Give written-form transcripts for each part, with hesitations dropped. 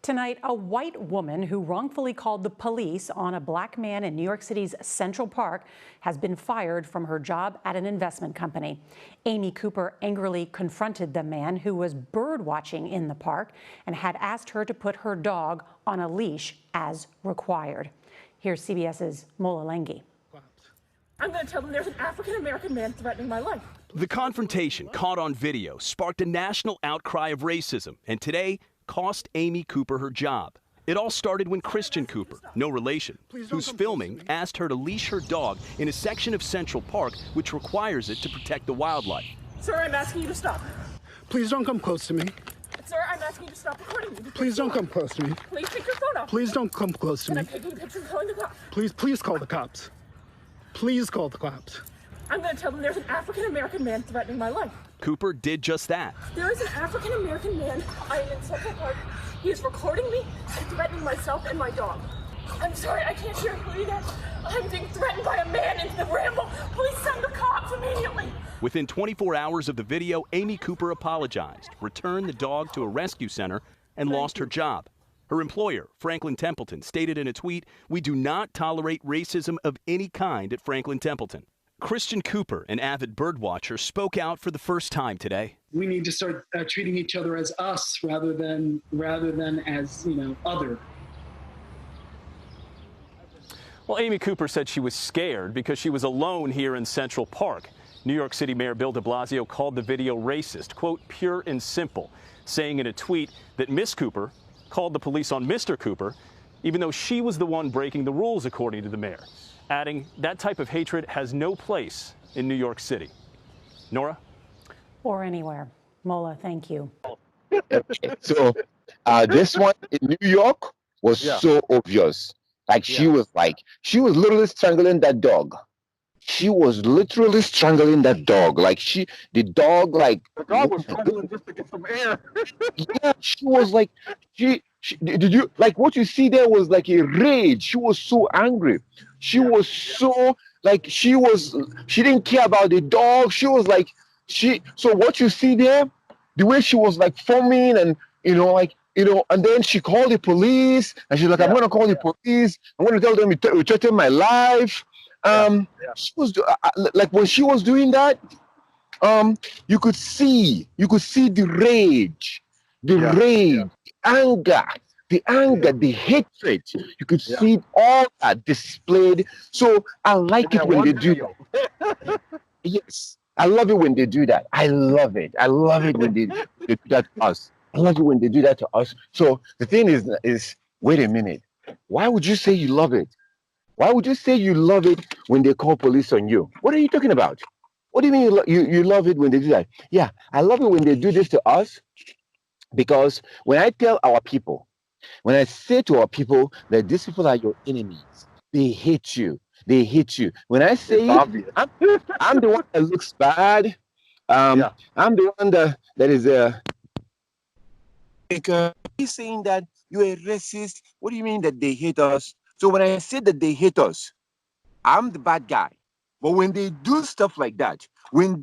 Tonight, a white woman who wrongfully called the police on a black man in New York City's Central Park has been fired from her job at an investment company. Amy Cooper angrily confronted the man who was bird watching in the park and had asked her to put her dog on a leash as required. Here's CBS's Mola Lenghi. I'm going to tell them there's an African-American man threatening my life. The confrontation, caught on video, sparked a national outcry of racism, and today cost Amy Cooper her job. It all started when Christian Cooper, no relation, who's filming, asked her to leash her dog in a section of Central Park which requires it to protect the wildlife. Sir, I'm asking you to stop. Please don't come close to me. Sir, I'm asking you to stop recording me. Please don't come close to me. Please take your phone off. Please don't come close to Can me. I take a picture and calling the cops? Please call the cops. Please call the cops. I'm going to tell them there's an African-American man threatening my life. Cooper did just that. There is an African-American man. I am in Central Park. He is recording me and threatening myself and my dog. I'm sorry, I can't hear you either. I'm being threatened by a man in the ramble. Please send the cops immediately. Within 24 hours of the video, Amy Cooper apologized, returned the dog to a rescue center, and lost her job. Her employer, Franklin Templeton, stated in a tweet, "We do not tolerate racism of any kind at Franklin Templeton." Christian Cooper, an avid birdwatcher, spoke out for the first time today. We need to start treating each other as us rather than as, other. Well, Amy Cooper said she was scared because she was alone here in Central Park. New York City Mayor Bill de Blasio called the video racist, quote, pure and simple, saying in a tweet that Miss Cooper called the police on Mr. Cooper, even though she was the one breaking the rules, according to the mayor, adding that type of hatred has no place in New York City. Nora? Or anywhere. Mola, thank you. Okay, so this one in New York was so obvious. Like she was literally strangling that dog. She was literally strangling that dog. Like the dog was struggling just to get some air. Yeah, she was like, did you, like what you see there was like a rage. She was so angry. She was so, like, she didn't care about the dog. She was like, so what you see there, the way she was like foaming and, and then she called the police and she's like, I'm going to call the police. I'm going to tell them you threatened my life. She was like, when she was doing that, you could see the rage, the anger, the hatred. You could see all that displayed. So I like it when they do that. Yes, I love it when they do that. I love it. I love it when they do that to us. I love it when they do that to us. So the thing is, wait a minute. Why would you say you love it? Why would you say you love it when they call police on you? What are you talking about? What do you mean you love it when they do that? Yeah, I love it when they do this to us, because when I tell our people, when I say to our people that these people are your enemies, they hate you. They hate you. When I say I'm the one that looks bad, I'm the one that is he's saying that you're a racist. What do you mean that they hate us? So when I say that they hate us, I'm the bad guy. But when they do stuff like that, when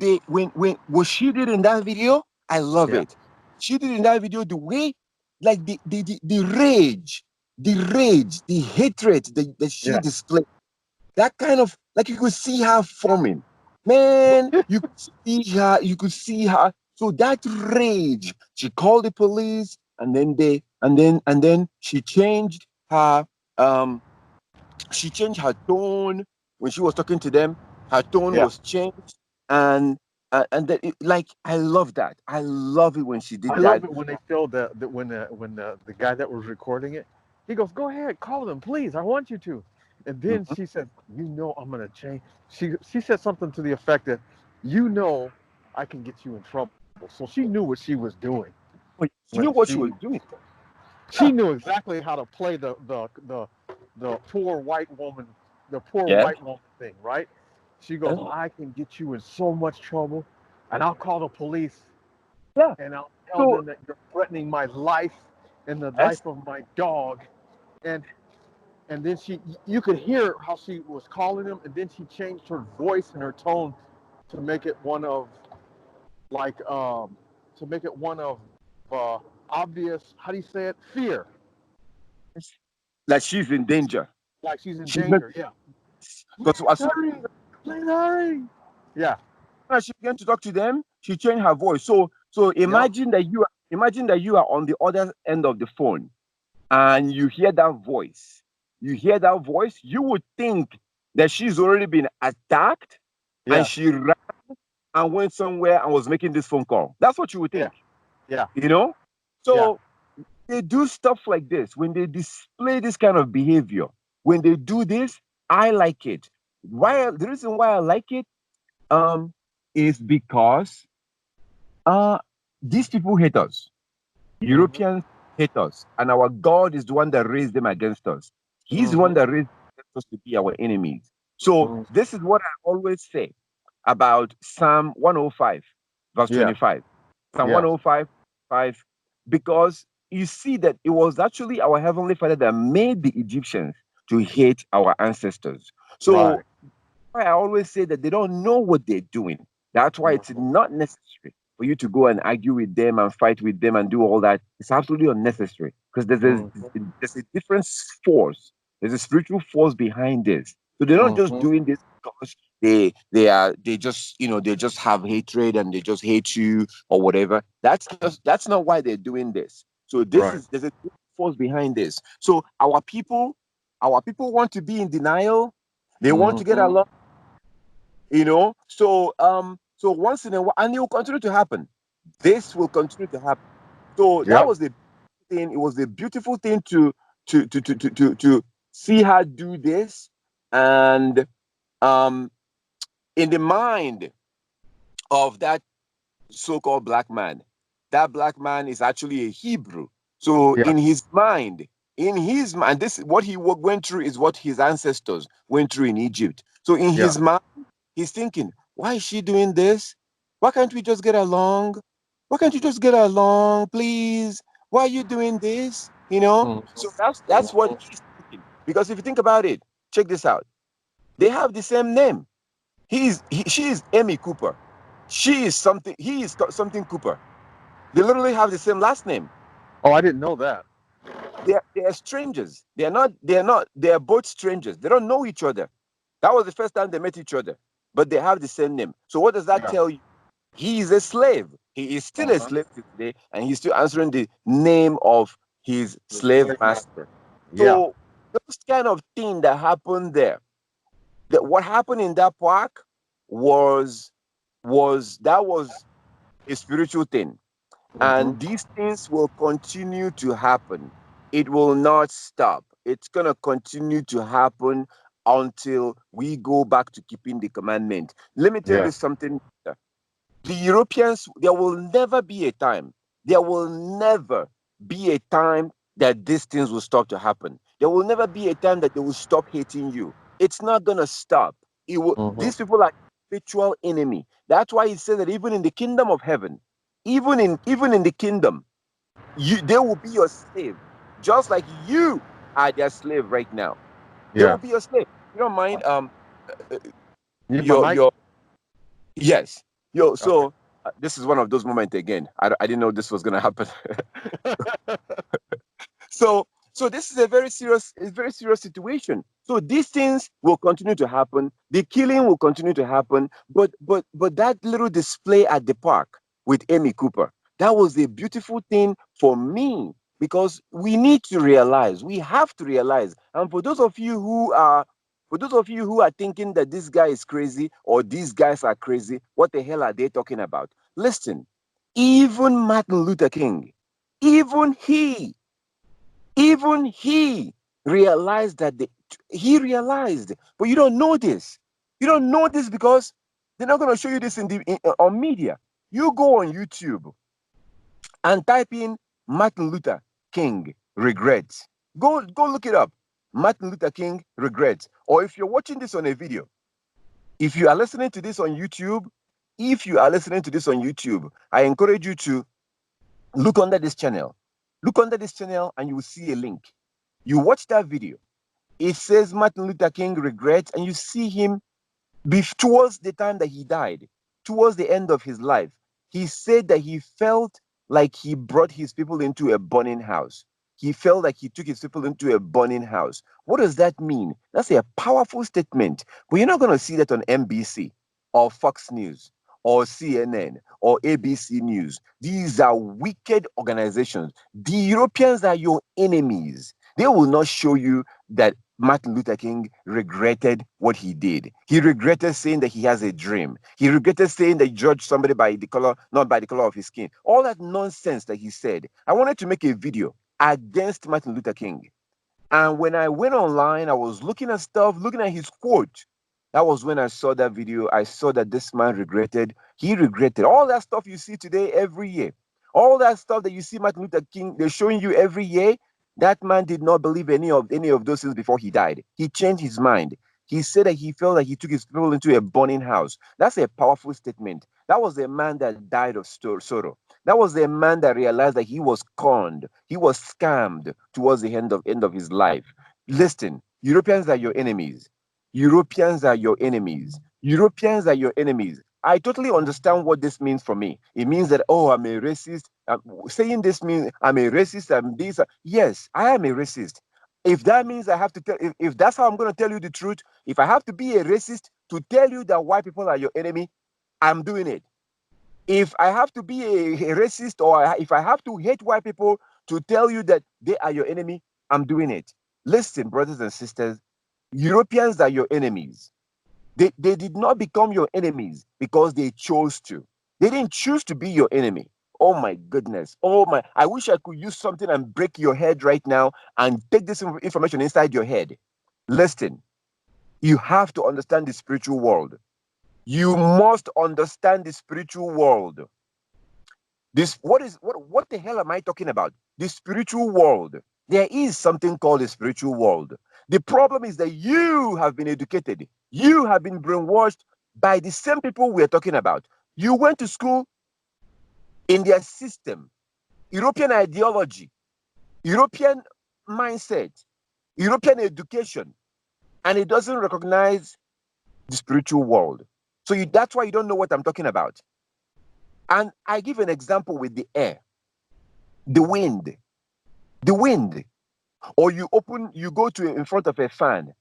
what she did in that video, I love it. She did in that video the way, like the rage, the hatred that she displayed. That kind of, like, you could see her forming. Man, you could see her. So that rage, she called the police, and then she changed her tone when she was talking to them. Her tone was changed, and that like, I love that. I love it when she did that. I love it when they showed when the guy that was recording it, he goes, "Go ahead, call them, please. I want you to." And then she said, I'm gonna change. She said something to the effect that, I can get you in trouble. So she knew what she was doing. She knew what she was doing. She knew exactly how to play the poor white woman, white woman thing, right? She goes, I can get you in so much trouble, and I'll call the police. Yeah. And I'll tell them that you're threatening my life and the life of my dog. And then you could hear how she was calling him, and then she changed her voice and her tone to make it one of obvious, how do you say it? Fear. that she's in danger. Like she's in She's not, danger. Yeah. because as soon Hurry, please hurry. Yeah. as she began to talk to them, she changed her voice. So Yep. imagine that you are on the other end of the phone and you hear that voice. You hear that voice, you would think that she's already been attacked and Yes. she ran and went somewhere and was making this phone call. That's what you would Yeah. think, Yeah. you know? Yeah. So they do stuff like this, when they display this kind of behavior, when they do this, I like it. Why? The reason why I like it um is because uh these people hate us. Mm-hmm. Europeans hate us, and our God is the one that raised them against us. He's the Mm-hmm. one that raised us to be our enemies. So Mm-hmm. this is what I always say about Psalm 105, verse Yeah. 25. Psalm Yeah. 105, 5, because you see that it was actually our Heavenly Father that made the Egyptians to hate our ancestors. So Right. I always say that they don't know what they're doing. That's why it's Mm-hmm. not necessary for you to go and argue with them and fight with them and do all that. It's absolutely unnecessary because Mm-hmm. there's a different force. There's a spiritual force behind this. So they're not just Mm-hmm. doing this because they just they just have hatred and they just hate you or whatever. That's not why they're doing this. So Right. there's a force behind this. So our people want to be in denial. They want to get Mm-hmm. along, so once in a while, and it will continue to happen. This will continue to happen. So that Yep. was the thing. It was a beautiful thing to see her do this, and um in the mind of that so-called black man. That black man is actually a Hebrew. So Yeah. in his mind, this what he went through is what his ancestors went through in Egypt. So in Yeah. his mind, he's thinking, why is she doing this? Why can't we just get along? Why can't you just get along, please? Why are you doing this? Mm-hmm. So that's what he's thinking. Because if you think about it, check this out. They have the same name. She is Amy Cooper. She is something. He is something Cooper. They literally have the same last name. Oh, I didn't know that. They are strangers. They are not. They are not. They are both strangers. They don't know each other. That was the first time they met each other, but they have the same name. So what does that Yeah. tell you? He is a slave. He is still a Uh-huh. slave today, and he's still answering the name of his slave master. Yeah. So those kind of thing that happened there. That what happened in that park was was a spiritual thing. Mm-hmm. And these things will continue to happen. It will not stop. It's going to continue to happen until we go back to keeping the commandment. Let me tell you Yes. something. The Europeans, there will never be a time that these things will stop to happen. There will never be a time that they will stop hating you. It's not going to stop. Mm-hmm. These people are virtual enemy. That's why he said that even in the kingdom of heaven, even in the kingdom, they will be your slave, just like you are their slave right now. They will Yes. be your slave. You don't mind uh, You need my your mic? your yes. Yo, Okay. so this is one of those moments again. I didn't know this was gonna happen. So this is a very serious situation. So these things will continue to happen. The killing will continue to happen. But that little display at the park with Amy Cooper, that was a beautiful thing for me because we have to realize. And for those of you who are thinking that this guy is crazy or these guys are crazy, what the hell are they talking about? Listen, even Martin Luther King, even he even he realized he realized, but you don't know this. You don't know this because they're not going to show you this on media. You go on YouTube and type in Martin Luther King regrets. Go look it up. Martin Luther King regrets. Or if you're watching this on a video, if you are listening to this on YouTube, I encourage you to look under this channel. Look under this channel and you will see a link. You watch that video. It says Martin Luther King regrets, and you see him towards the time that he died, towards the end of his life. He said that he felt like he brought his people into a burning house. he felt like he took his people into a burning house. What does that mean? That's a powerful statement. But you're not going to see that on NBC or Fox News or CNN or ABC News. These are wicked organizations. The Europeans are your enemies. They will not show you that Martin Luther King regretted what he did. He regretted saying that he has a dream. He regretted saying that he judged somebody by the color, not by the color of his skin. All that nonsense that he said. I wanted to make a video against Martin Luther King. And when I went online, I was looking at stuff, looking at his quote. That was when I saw that video. I saw that this man regretted. He regretted all that stuff you see today every year. All that stuff that you see Martin Luther King, they're showing you every year. That man did not believe any of those things before he died. He changed his mind. He said that he felt like he took his people into a burning house. That's a powerful statement. That was a man that died of sorrow. That was a man that realized that he was conned, he was scammed towards the end of his life. Listen, Europeans are your enemies. Europeans are your enemies. Europeans are your enemies. I totally understand what this means for me. It means that, oh, I'm a racist. Saying this means I'm a racist. I'm this. Yes, I am a racist. If that means I have to tell, if that's how I'm going to tell you the truth, if I have to be a racist to tell you that white people are your enemy, I'm doing it. If I have to be a racist or if I have to hate white people to tell you that they are your enemy, I'm doing it. Listen, brothers and sisters, Europeans are your enemies. They did not become your enemies because they chose to. They didn't choose to be your enemy. Oh my goodness. Oh my. I wish I could use something and break your head right now and take this information inside your head. Listen, you have to understand the spiritual world. You must understand the spiritual world. What the hell am I talking about? The spiritual world. There is something called the spiritual world. The problem is that you have been educated. You have been brainwashed by the same people we are talking about. You went to school in their system, European ideology, European mindset, European education, and it doesn't recognize the spiritual world. So that's why you don't know what I'm talking about. And I give an example with the air, the wind, or you go to in front of a fan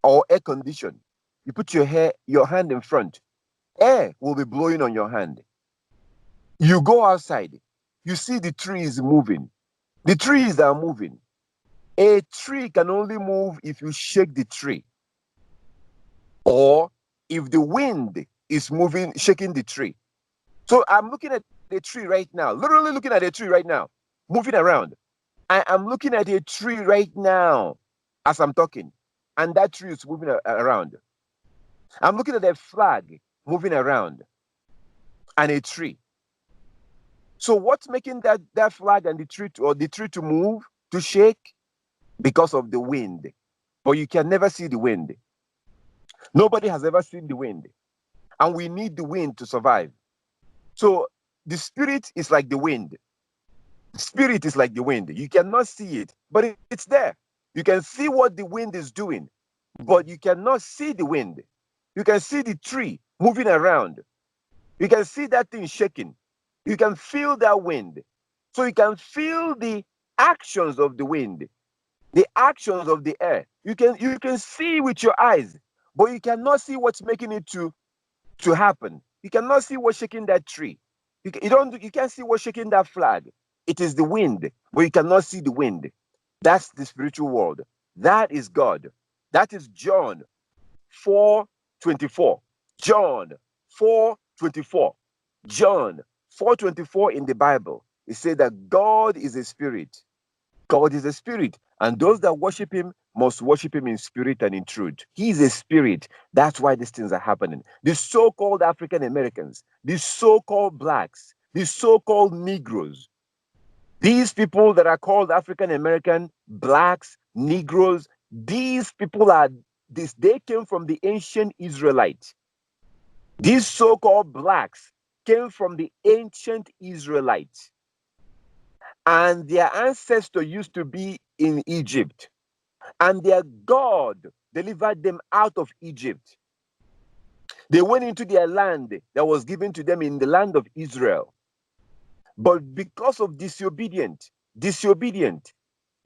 or air condition. You put your hand in front. Air will be blowing on your hand. You go outside. You see the trees moving. The trees are moving. A tree can only move if you shake the tree, or if the wind is moving, shaking the tree. So I'm looking at the tree right now, literally looking at a tree right now, moving around. I am looking at a tree right now as I'm talking, and that tree is moving around. I'm looking at a flag moving around and a tree. So what's making that flag and the tree to move, to shake? Because of the wind. But you can never see the wind. Nobody has ever seen the wind. And we need the wind to survive. So the spirit is like the wind. Spirit is like the wind. You cannot see it, but it's there. You can see what the wind is doing, but you cannot see the wind. You can see the tree moving around. You can see that thing shaking. You can feel that wind. So you can feel the actions of the wind, the actions of the air. You can see with your eyes, but you cannot see what's making it to happen. You cannot see what's shaking that tree. You can't see what's shaking that flag. It is the wind, but you cannot see the wind. That's the spiritual world. That is God. That is John 4:24. John 4:24. John 4:24 in the Bible. It says that God is a spirit. God is a spirit, and those that worship him must worship him in spirit and in truth. He is a spirit. That's why these things are happening. The so-called African Americans, the so-called blacks, the so-called Negroes, these people that are called African American, blacks, Negroes, these people they came from the ancient Israelites. These so-called blacks came from the ancient Israelites. And their ancestor used to be in Egypt. And their God delivered them out of Egypt. They went into their land that was given to them in the land of Israel. But because of disobedience, disobedient.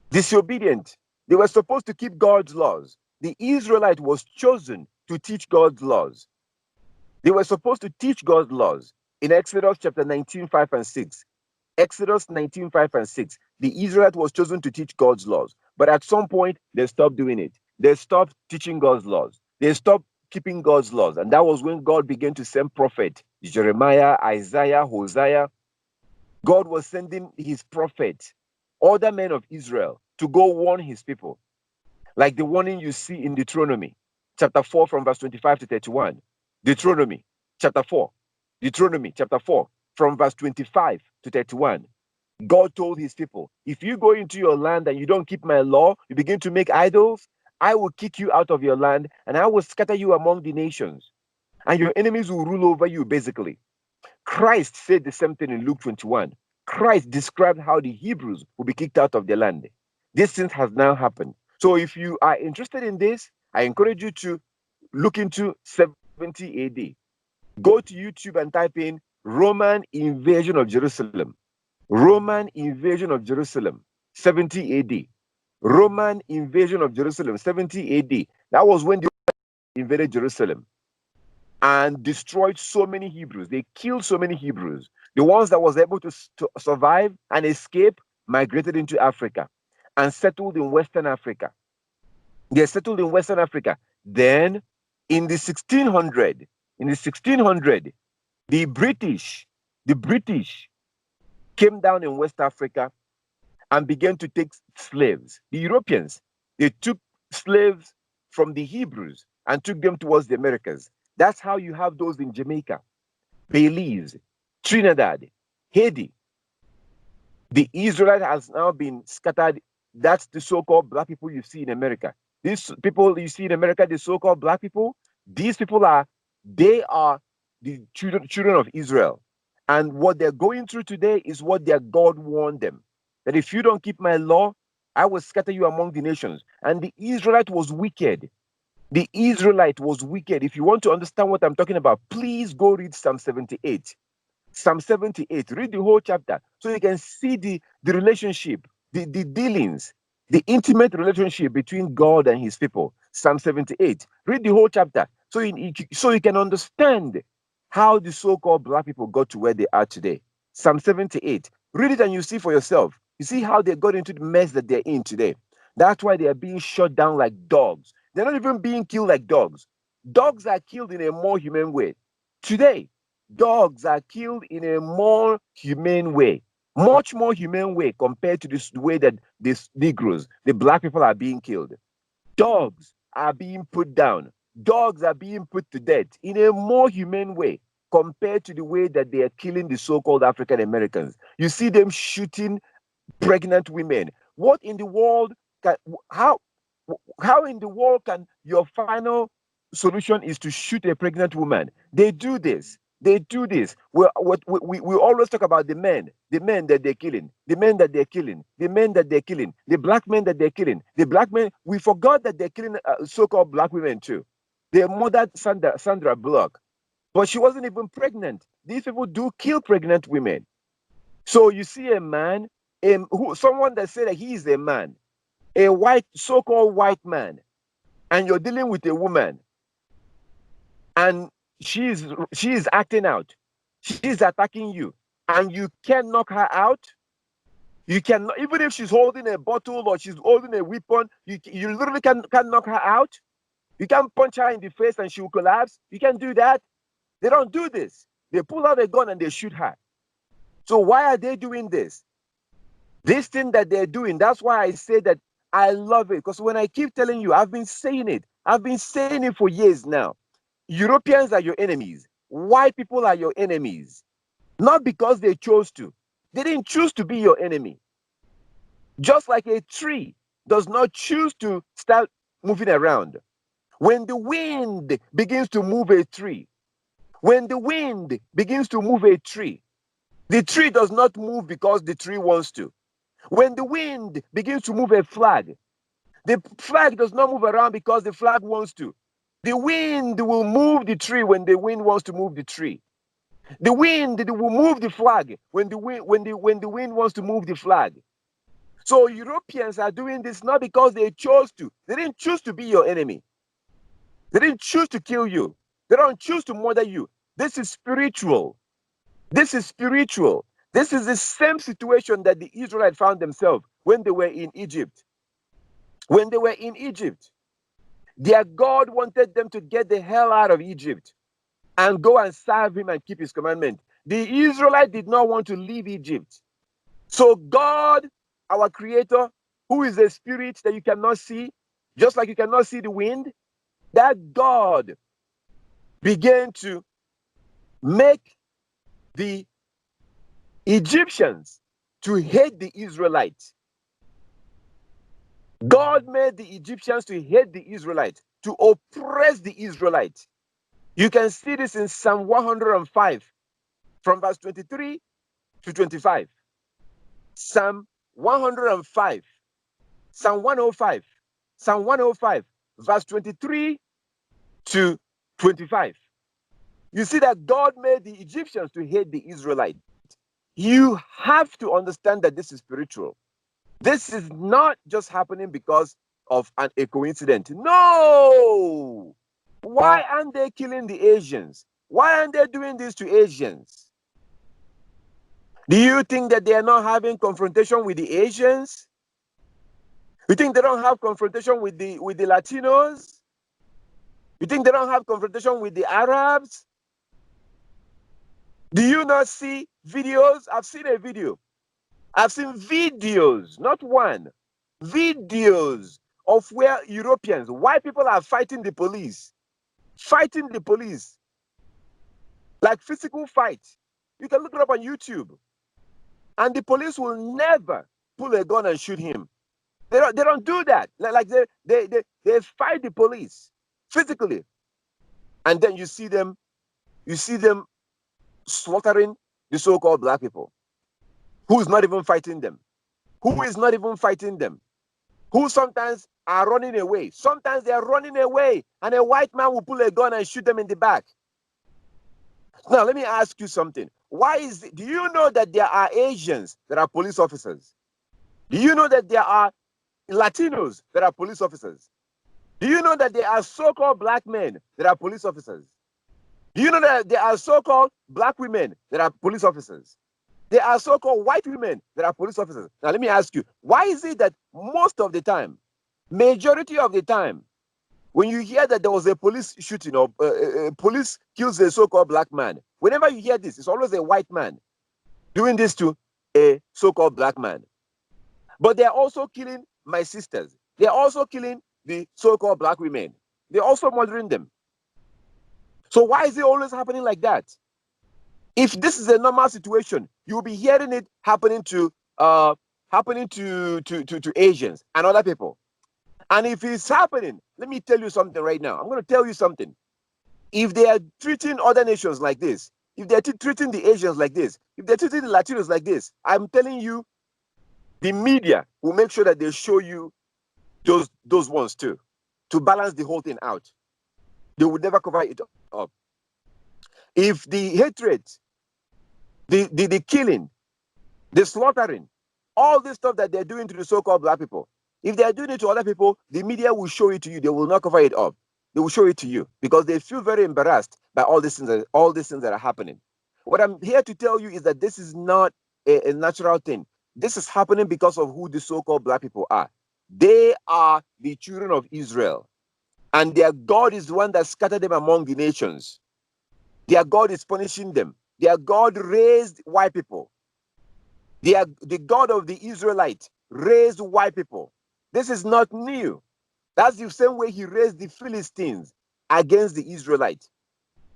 Disobedient. They were supposed to keep God's laws. The Israelite was chosen to teach God's laws. They were supposed to teach God's laws. In Exodus chapter 19, 5 and 6. Exodus 19, 5 and 6. The Israelite was chosen to teach God's laws. But at some point, they stopped doing it. They stopped teaching God's laws. They stopped keeping God's laws. And that was when God began to send prophet Jeremiah, Isaiah, Hosea. God was sending his prophets, other men of Israel, to go warn his people. Like the warning you see in Deuteronomy chapter 4 from verse 25 to 31. Deuteronomy chapter 4. Deuteronomy chapter 4 from verse 25 to 31. God told his people, if you go into your land and you don't keep my law, you begin to make idols, I will kick you out of your land and I will scatter you among the nations. And your enemies will rule over you, basically. Christ said the same thing in Luke 21. Christ described how the Hebrews will be kicked out of their land. This thing has now happened. So if you are interested in this, I encourage you to look into 70 AD. Go to YouTube and type in Roman invasion of Jerusalem. Roman invasion of Jerusalem, 70 AD. Roman invasion of Jerusalem, 70 AD. That was when they invaded Jerusalem and destroyed so many Hebrews. They killed so many Hebrews. The ones that was able to survive and escape migrated into Africa and settled in Western Africa. They settled in Western Africa. Then in the 1600, the British came down in West Africa and began to take slaves. The Europeans, they took slaves from the Hebrews and took them towards the Americas. That's how you have those in Jamaica, Belize, Trinidad, Haiti. The Israelite has now been scattered. That's the so-called black people you see in America. These people you see in America, the so-called black people, these people are the children of Israel. And what they're going through today is what their God warned them. That if you don't keep my law, I will scatter you among the nations. And the Israelite was wicked. The Israelite was wicked. If you want to understand what I'm talking about, please go read Psalm 78. Psalm 78, read the whole chapter so you can see the relationship, the dealings, the intimate relationship between God and his people. Psalm 78, read the whole chapter so you can understand how the so-called black people got to where they are today. Psalm 78, read it and you see for yourself. You see how they got into the mess that they're in today. That's why they are being shot down like dogs. They're not even being killed like dogs. Dogs are killed in a more humane way. Today, dogs are killed in a more humane way, much more humane way compared to this way that these Negroes, the black people, are being killed. Dogs are being put down. Dogs are being put to death in a more humane way compared to the way that they are killing the so-called African Americans. You see them shooting pregnant women. What in the world can, how in the world can your final solution is to shoot a pregnant woman? They do this. They do this. We always talk about the men that they're killing, the men that they're killing, the men that they're killing, the black men that they're killing, the black men. We forgot that they're killing so-called black women too. They murdered Sandra Bullock, but she wasn't even pregnant. These people do kill pregnant women. So you see a man, someone that said that he is a man, a white, so-called white man, and you're dealing with a woman, and she is acting out. She's attacking you, and you can knock her out. You cannot, even if she's holding a bottle or she's holding a weapon, you literally can knock her out. You can't punch her in the face and she will collapse. You can't do that. They don't do this. They pull out a gun and they shoot her. So why are they doing this? This thing that they're doing, that's why I say that I love it. Because when I keep telling you, I've been saying it. I've been saying it for years now. Europeans are your enemies. White people are your enemies. Not because they chose to. They didn't choose to be your enemy. Just like a tree does not choose to start moving around. When the wind begins to move a tree, the tree does not move because the tree wants to. When the wind begins to move a flag, the flag does not move around because the flag wants to. The wind will move the tree when the wind wants to move the tree. The wind will move the flag when the wind wants to move the flag. So Europeans are doing this not because they chose to. They didn't choose to be your enemy. They didn't choose to kill you. They don't choose to murder you. This is spiritual. This is spiritual. This is the same situation that the Israelites found themselves when they were in Egypt. When they were in Egypt, their God wanted them to get the hell out of Egypt and go and serve him and keep his commandment. The Israelites did not want to leave Egypt. So God, our creator, who is a spirit that you cannot see, just like you cannot see the wind, that God began to make the Egyptians to hate the Israelites. God made the Egyptians to hate the Israelites, to oppress the Israelites. You can see this in Psalm 105, from verse 23 to 25. Psalm 105, Psalm 105, Psalm 105, verse 23 to 25. You see that God made the Egyptians to hate the Israelites. You have to understand that this is spiritual. This is not just happening because of a coincidence. No! Why aren't they killing the Asians? Why aren't they doing this to Asians? Do you think that they are not having confrontation with the Asians? You think they don't have confrontation with the Latinos? You think they don't have confrontation with the Arabs? Do you not see videos? I've seen a video. I've seen videos, not one, videos of where Europeans, white people are fighting the police, like physical fight. You can look it up on YouTube. And the police will never pull a gun and shoot him. They don't do that. Like they fight the police physically. And then you see them slaughtering the so-called black people. Who is not even fighting them? Who is not even fighting them? Who sometimes are running away. Sometimes they are running away, and a white man will pull a gun and shoot them in the back. Now, let me ask you something. Why is it, do you know that there are Asians that are police officers? Do you know that there are Latinos that are police officers? Do you know that there are so-called black men that are police officers? Do you know that there are so-called black women that are police officers? There are so-called white women that are police officers. Now, let me ask you, why is it that most of the time, majority of the time, when you hear that there was a police shooting or police kills a so-called black man, whenever you hear this, it's always a white man doing this to a so-called black man. But they're also killing my sisters. They're also killing the so-called black women. They're also murdering them. So why is it always happening like that? If this is a normal situation, you'll be hearing it happening to Asians and other people. And if it's happening, let me tell you something right now. I'm going to tell you something. If they are treating other nations like this, if they're treating the Asians like this, if they're treating the Latinos like this, I'm telling you, the media will make sure that they show you those ones too, to balance the whole thing out. They would never cover it up. If the hatred, the killing, the slaughtering, all this stuff that they're doing to the so-called black people, if they're doing it to other people, the media will show it to you. They will not cover it up. They will show it to you because they feel very embarrassed by all these things that are happening. What I'm here to tell you is that this is not a natural thing. This is happening because of who the so-called black people are. They are the children of Israel, and their God is the one that scattered them among the nations. Their God is punishing them. Their God raised white people. The God of the Israelites raised white people. This is not new. That's the same way he raised the Philistines against the Israelites.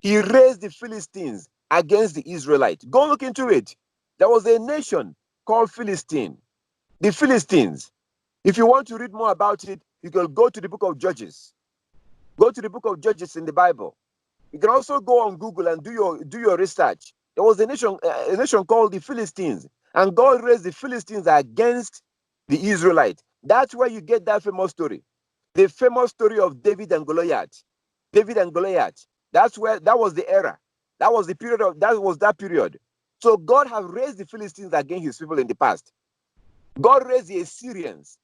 He raised the Philistines against the Israelites. Go look into it. There was a nation called Philistine. The Philistines. If you want to read more about it, you can go to the book of Judges. Go to the book of Judges in the Bible. You can also go on Google and do your research. There was a nation called the Philistines, and God raised the Philistines against the Israelites. That's where you get that famous story. The famous story of David and Goliath. David and Goliath. That was the era. That was the period. So God has raised the Philistines against his people in the past. God raised the Assyrians.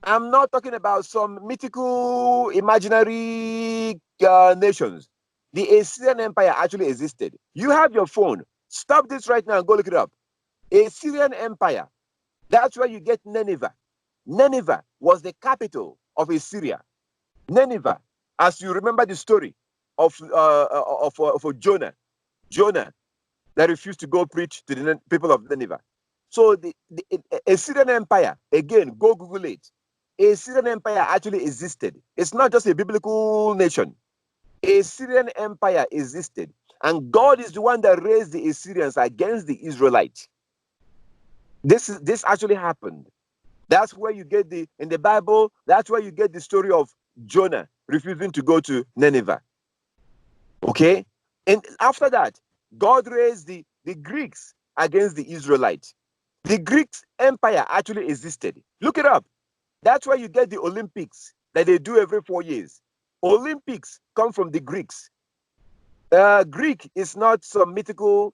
I'm not talking about some mythical, imaginary nations. The Assyrian Empire actually existed. You have your phone. Stop this right now and go look it up. Assyrian Empire. That's where you get Nineveh. Nineveh was the capital of Assyria. Nineveh, as you remember the story of Jonah. Jonah that refused to go preach to the people of Nineveh. So the Assyrian Empire, again, go Google it. Assyrian Empire actually existed. It's not just a biblical nation. Assyrian Empire existed. And God is the one that raised the Assyrians against the Israelites. This actually happened. That's where you get in the Bible, that's where you get the story of Jonah refusing to go to Nineveh. Okay? And after that, God raised the Greeks against the Israelites. The Greek Empire actually existed. Look it up. That's why you get the Olympics that they do every 4 years. Olympics come from the Greeks. Greek is not some mythical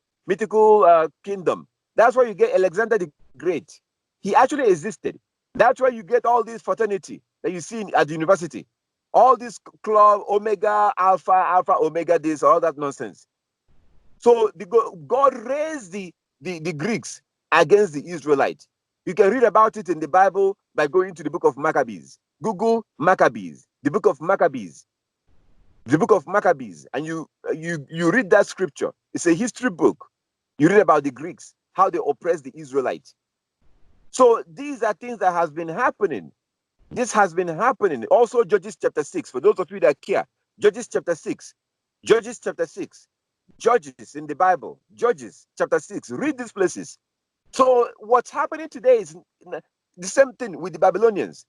kingdom. That's why you get Alexander the Great. He actually existed. That's why you get all this fraternity that you see at the university. All this club, Omega, Alpha, Omega, this, all that nonsense. So God raised the Greeks against the Israelites. You can read about it in the Bible by going to the book of Maccabees. Google Maccabees, the book of Maccabees. The book of Maccabees, and you read that scripture. It's a history book. You read about the Greeks, how they oppressed the Israelites. So these are things that has been happening. This has been happening. Also, Judges chapter 6, for those of you that care. Judges chapter 6. Judges chapter 6. Judges in the Bible. Judges chapter 6. Read these places. So what's happening today is the same thing with the Babylonians.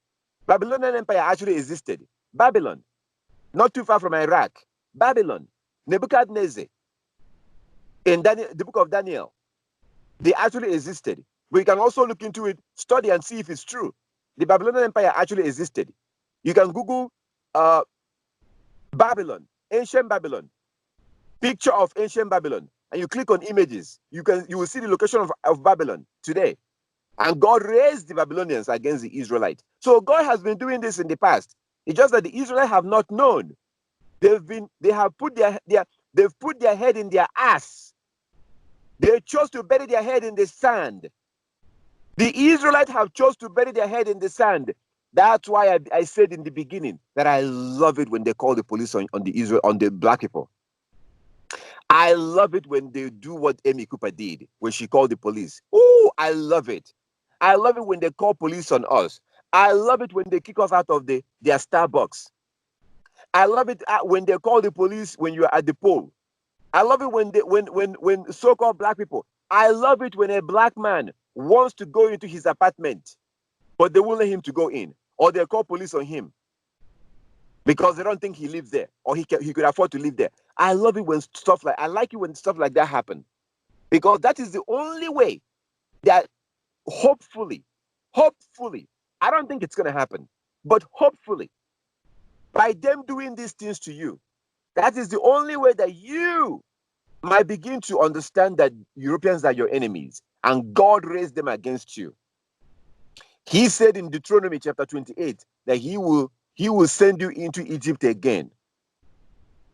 Babylonian Empire actually existed. Babylon, not too far from Iraq. Babylon, Nebuchadnezzar, in the book of Daniel, they actually existed. But you can also look into it, study and see if it's true. The Babylonian Empire actually existed. You can Google Babylon, ancient Babylon, picture of ancient Babylon, and you click on images. You will see the location of Babylon today. And God raised the Babylonians against the Israelites. So God has been doing this in the past. It's just that the Israelites have not known. They have put they've put their head in their ass. They chose to bury their head in the sand. The Israelites have chose to bury their head in the sand. That's why I said in the beginning that I love it when they call the police on the black people. I love it when they do what Amy Cooper did when she called the police. Oh, I love it. I love it when they call police on us. I love it when they kick us out of their Starbucks. I love it when they call the police when you're at the poll. I love it when so-called black people. I love it when a black man wants to go into his apartment, but they won't let him to go in, or they call police on him because they don't think he lives there or he could afford to live there. I love it when I like it when stuff like that happen, because that is the only way that hopefully, I don't think it's going to happen, but hopefully, by them doing these things to you, that is the only way that you might begin to understand that Europeans are your enemies and God raised them against you. He said in Deuteronomy chapter 28 that he will send you into Egypt again.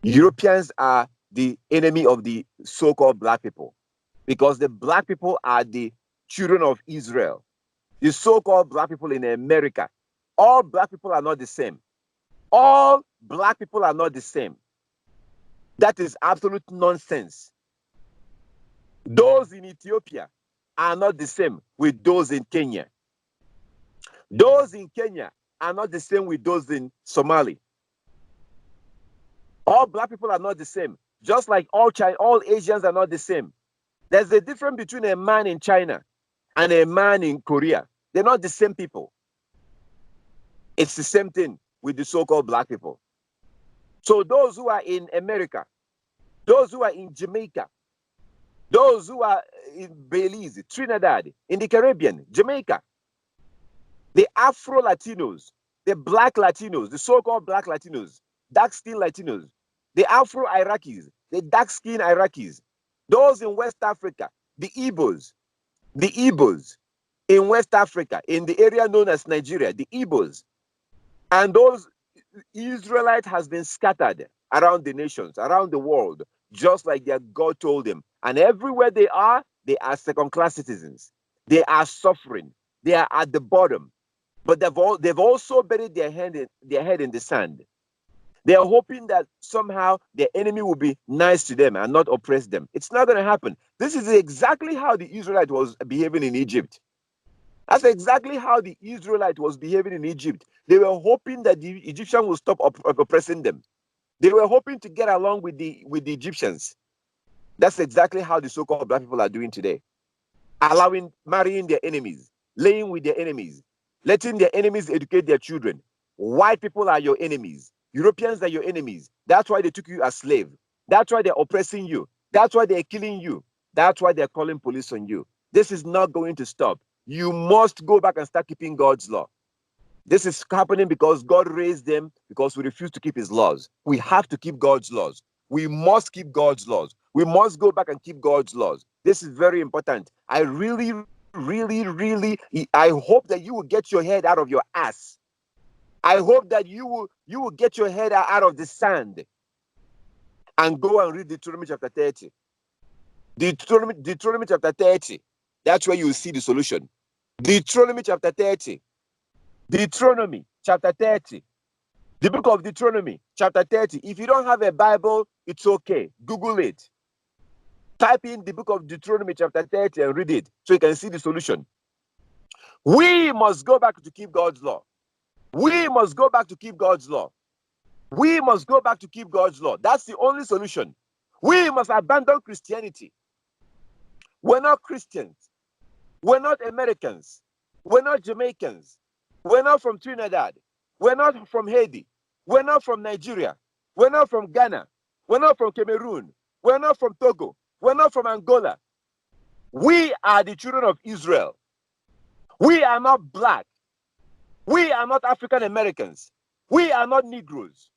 Europeans are the enemy of the so-called black people because the black people are the children of Israel. The so-called black people in America, all black people are not the same. All black people are not the same. That is absolute nonsense. Those in Ethiopia are not the same with those in Kenya. Those in Kenya are not the same with those in Somalia. All black people are not the same, just like all Asians are not the same. There's a difference between a man in China and a man in Korea. They're not the same people. It's the same thing with the so-called black people. So those who are in America, those who are in Jamaica, those who are in Belize, Trinidad, in the Caribbean, Jamaica, the Afro-Latinos, the black Latinos, the so-called black Latinos, dark-skinned Latinos, the Afro-Iraqis, the dark-skinned Iraqis, those in West Africa, the Igbos, in West Africa, in the area known as Nigeria, the Igbos. And those Israelites has been scattered around the nations, around the world, just like their God told them. And everywhere they are second-class citizens. They are suffering. They are at the bottom. But they've also buried their head in the sand. They are hoping that somehow their enemy will be nice to them and not oppress them. It's not going to happen. This is exactly how the Israelite was behaving in Egypt. That's exactly how the Israelite was behaving in Egypt. They were hoping that the Egyptians will stop oppressing them. They were hoping to get along with the Egyptians. That's exactly how the so-called black people are doing today. Marrying their enemies, laying with their enemies, letting their enemies educate their children. White people are your enemies. Europeans are your enemies. That's why they took you as slave. That's why they're oppressing you. That's why they're killing you. That's why they're calling police on you. This is not going to stop. You must go back and start keeping God's law. This is happening because God raised them because we refuse to keep his laws. We have to keep God's laws. We must keep God's laws. We must go back and keep God's laws. This is very important. I really, I hope that you will get your head out of your ass. I hope that you will get your head out of the sand and go and read Deuteronomy chapter 30. Deuteronomy chapter 30. That's where you will see the solution. Deuteronomy chapter 30. Deuteronomy chapter 30. The book of Deuteronomy chapter 30. If you don't have a Bible, it's okay. Google it. Type in the book of Deuteronomy chapter 30 and read it so you can see the solution. We must go back to keep God's law. We must go back to keep God's law. We must go back to keep God's law. That's the only solution. We must abandon Christianity. We're not Christians. We're not Americans. We're not Jamaicans. We're not from Trinidad. We're not from Haiti. We're not from Nigeria. We're not from Ghana. We're not from Cameroon. We're not from Togo. We're not from Angola. We are the children of Israel. We are not black. We are not African Americans. We are not Negroes.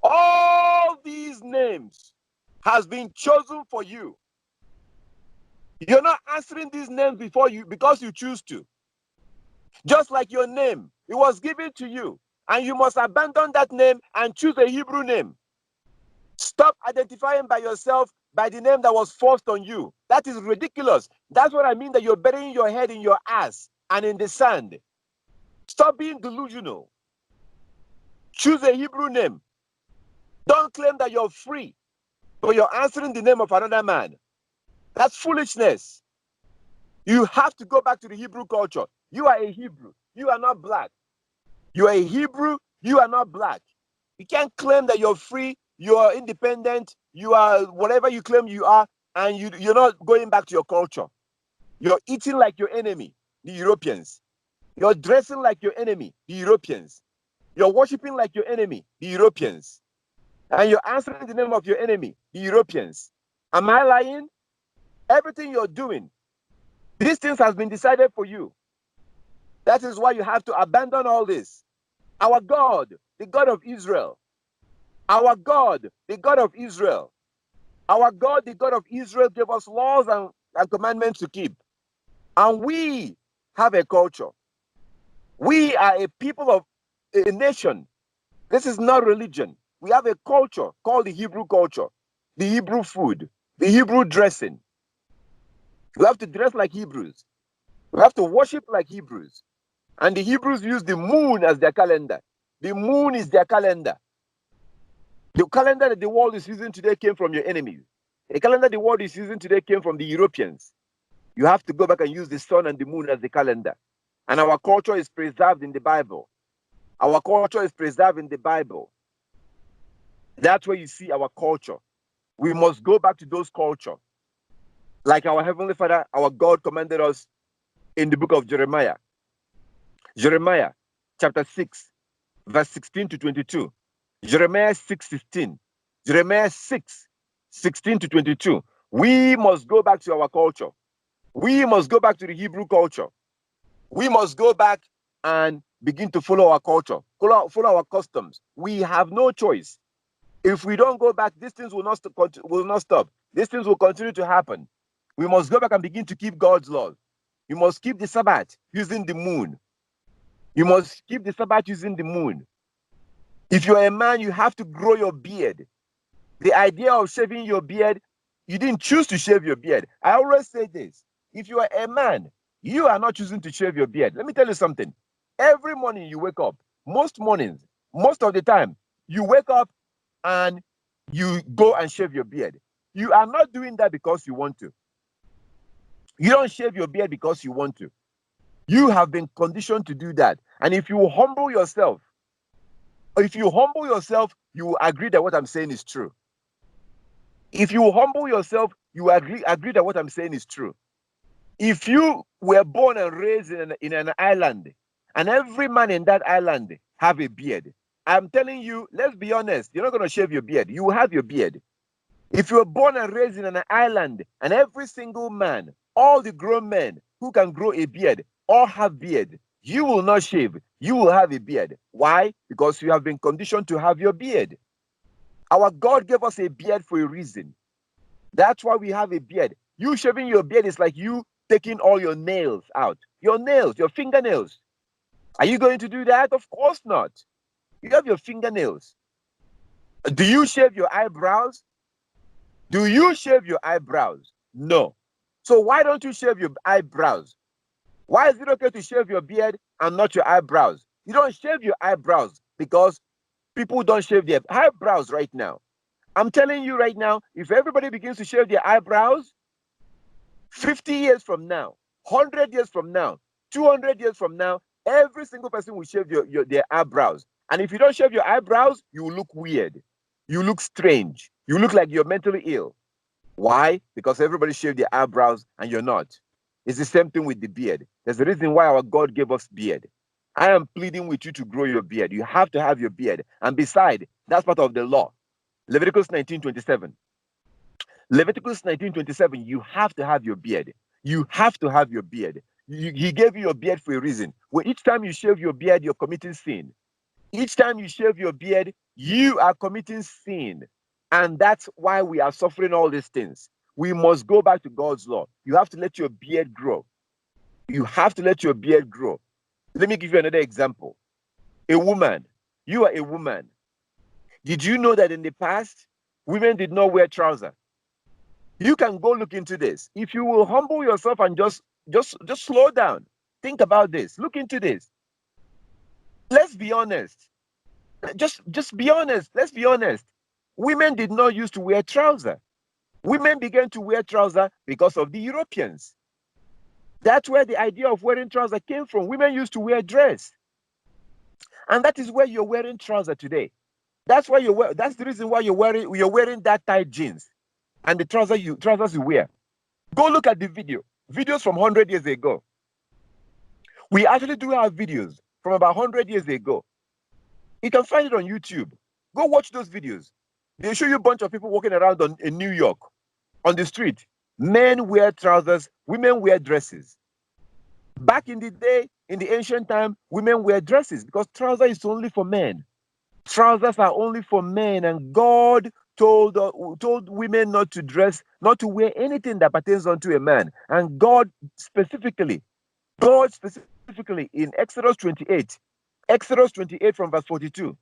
All these names has been chosen for you. You're not answering these names because you choose to. Just like your name, it was given to you, and you must abandon that name and choose a Hebrew name. Stop identifying by yourself by the name that was forced on you. That is ridiculous. That's what I mean, that you're burying your head in your ass and in the sand. Stop being delusional. Choose a Hebrew name. Don't claim that you're free, but you're answering the name of another man. That's foolishness. You have to go back to the Hebrew culture. You are a Hebrew. You are not black. You are a Hebrew. You are not black. You can't claim that you're free, you are independent, you are whatever you claim you are, and you're not going back to your culture. You're eating like your enemy, the Europeans. You're dressing like your enemy, the Europeans. You're worshiping like your enemy, the Europeans. And you're answering the name of your enemy, the Europeans. Am I lying? Everything you're doing, these things has been decided for you. That is why you have to abandon all this. Our God, the God of Israel. Our God, the God of Israel. Our God, the God of Israel, gave us laws and commandments to keep. And we have a culture. We are a people of a nation. This is not religion. We have a culture called the Hebrew culture, the Hebrew food, the Hebrew dressing. We have to dress like Hebrews. We have to worship like Hebrews. And the Hebrews use the moon as their calendar. The moon is their calendar. The calendar that the world is using today came from your enemies. The calendar the world is using today came from the Europeans. You have to go back and use the sun and the moon as the calendar. And our culture is preserved in the Bible. Our culture is preserved in the Bible. That's where you see our culture. We must go back to those culture. Like our Heavenly Father, our God commanded us in the book of Jeremiah. Jeremiah chapter 6, verse 16 to 22. Jeremiah 6:16. Jeremiah 6:16 to 22. We must go back to our culture. We must go back to the Hebrew culture. We must go back and begin to follow our culture, follow our customs. We have no choice. If we don't go back, these things will not stop. These things will continue to happen. We must go back and begin to keep God's laws. You must keep the Sabbath using the moon. You must keep the Sabbath using the moon. If you're a man, you have to grow your beard. The idea of shaving your beard, you didn't choose to shave your beard. I always say this. If you are a man, you are not choosing to shave your beard. Let me tell you something. Every morning you wake up, most mornings, most of the time, you wake up and you go and shave your beard. You are not doing that because you want to. You don't shave your beard because you want to. You have been conditioned to do that. And if you humble yourself, you will agree that what I'm saying is true. If you humble yourself, you agree that what I'm saying is true. If you were born and raised in an island, and every man in that island have a beard, I'm telling you, let's be honest, you're not going to shave your beard. You will have your beard. If you were born and raised in an island, and every single man, all the grown men who can grow a beard, all have beard, you will not shave. You will have a beard. Why? Because you have been conditioned to have your beard. Our God gave us a beard for a reason. That's why we have a beard. You shaving your beard is like you taking all your nails out. Your nails, your fingernails. Are you going to do that? Of course not. You have your fingernails. Do you shave your eyebrows? Do you shave your eyebrows? No. So why don't you shave your eyebrows? Why is it okay to shave your beard and not your eyebrows? You don't shave your eyebrows because people don't shave their eyebrows right now. I'm telling you right now, if everybody begins to shave their eyebrows, 50 years from now, 100 years from now, 200 years from now, every single person will shave their eyebrows. And if you don't shave your eyebrows, you will look weird. You look strange. You look like you're mentally ill. Why? Because everybody shaved their eyebrows and you're not. It's the same thing with the beard. There's a reason why our God gave us beard. I am pleading with you to grow your beard. You have to have your beard. And beside, that's part of the law. Leviticus 19:27. Leviticus 19:27, you have to have your beard. You have to have your beard. He gave you your beard for a reason. Well, each time you shave your beard, you're committing sin. Each time you shave your beard, you are committing sin. And that's why we are suffering all these things. We must go back to God's law. You have to let your beard grow. You have to let your beard grow. Let me give you another example. A woman. You are a woman. Did you know that in the past, women did not wear trousers? You can go look into this. If you will humble yourself and just slow down, think about this. Look into this. Let's be honest. Just be honest. Let's be honest. Women did not used to wear trousers. Women began to wear trousers because of the Europeans. That's where the idea of wearing trousers came from. Women used to wear dress. And that is where you're wearing trousers today. That's why that's the reason why you're wearing that tight jeans and the trousers you wear. Go look at the videos from 100 years ago. We actually do have videos from about 100 years ago. You can find it on YouTube. Go watch those videos. They show you a bunch of people walking around in New York on the street. Men wear trousers, women wear dresses. Back in the day, in the ancient time, women wear dresses because trousers is only for men. Trousers are only for men, and God told women not to dress, not to wear anything that pertains unto a man. And God specifically in Exodus 28 from verse 42.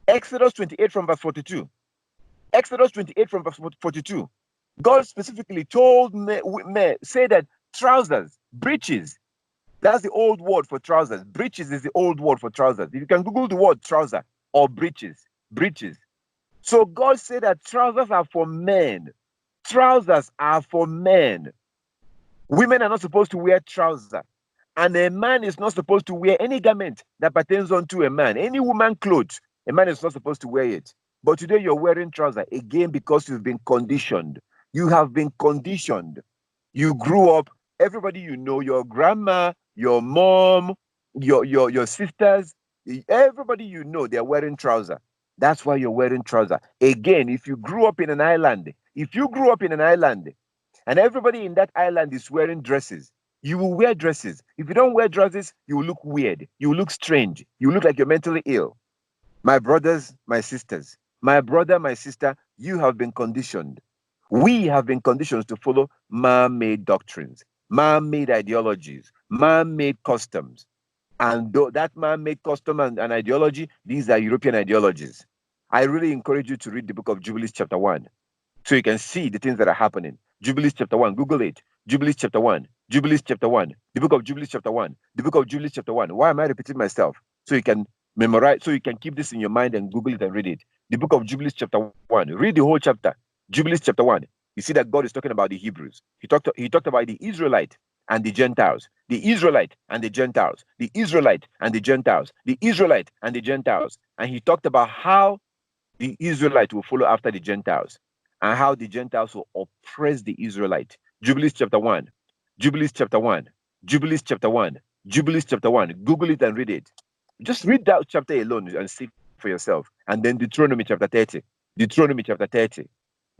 Exodus 28 from verse 42. Exodus 28 from verse 42. God specifically told say that trousers, breeches, that's the old word for trousers. Breeches is the old word for trousers. If you can Google the word trouser or breeches. So God said that trousers are for men. Trousers are for men. Women are not supposed to wear trousers. And a man is not supposed to wear any garment that pertains unto a man. Any woman clothes, a man is not supposed to wear it. But today you're wearing trousers again because you've been conditioned. You have been conditioned. You grew up, everybody you know, your grandma, your mom, your sisters, everybody you know, they're wearing trousers. That's why you're wearing trousers. Again, if you grew up in an island, and everybody in that island is wearing dresses, you will wear dresses. If you don't wear dresses, you will look weird. You will look strange. You will look like you're mentally ill. My brothers, my sisters, my brother, my sister, you have been conditioned. We have been conditioned to follow man-made doctrines. man-made ideologies, man-made customs. And that man-made custom and ideology, these are European ideologies. I really encourage you to read the book of Jubilees chapter 1 so you can see the things that are happening. Jubilees chapter 1, Google it. Jubilees chapter 1, Jubilees chapter 1, the book of Jubilees chapter 1, the book of Jubilees chapter 1. Why am I repeating myself? So you can memorize, so you can keep this in your mind and Google it and read it. The book of Jubilees chapter 1, read the whole chapter. Jubilees chapter 1. You see that God is talking about the Hebrews. He talked about the Israelite and the Gentiles, the Israelite and the Gentiles, the Israelite and the Gentiles, the Israelite and the Gentiles. And he talked about how the Israelite will follow after the Gentiles and how the Gentiles will oppress the Israelite. Jubilees chapter 1, Jubilees chapter 1, Jubilees chapter 1, Jubilees chapter 1. Google it and read it. Just read that chapter alone and see for yourself. And then Deuteronomy chapter 30, Deuteronomy chapter 30,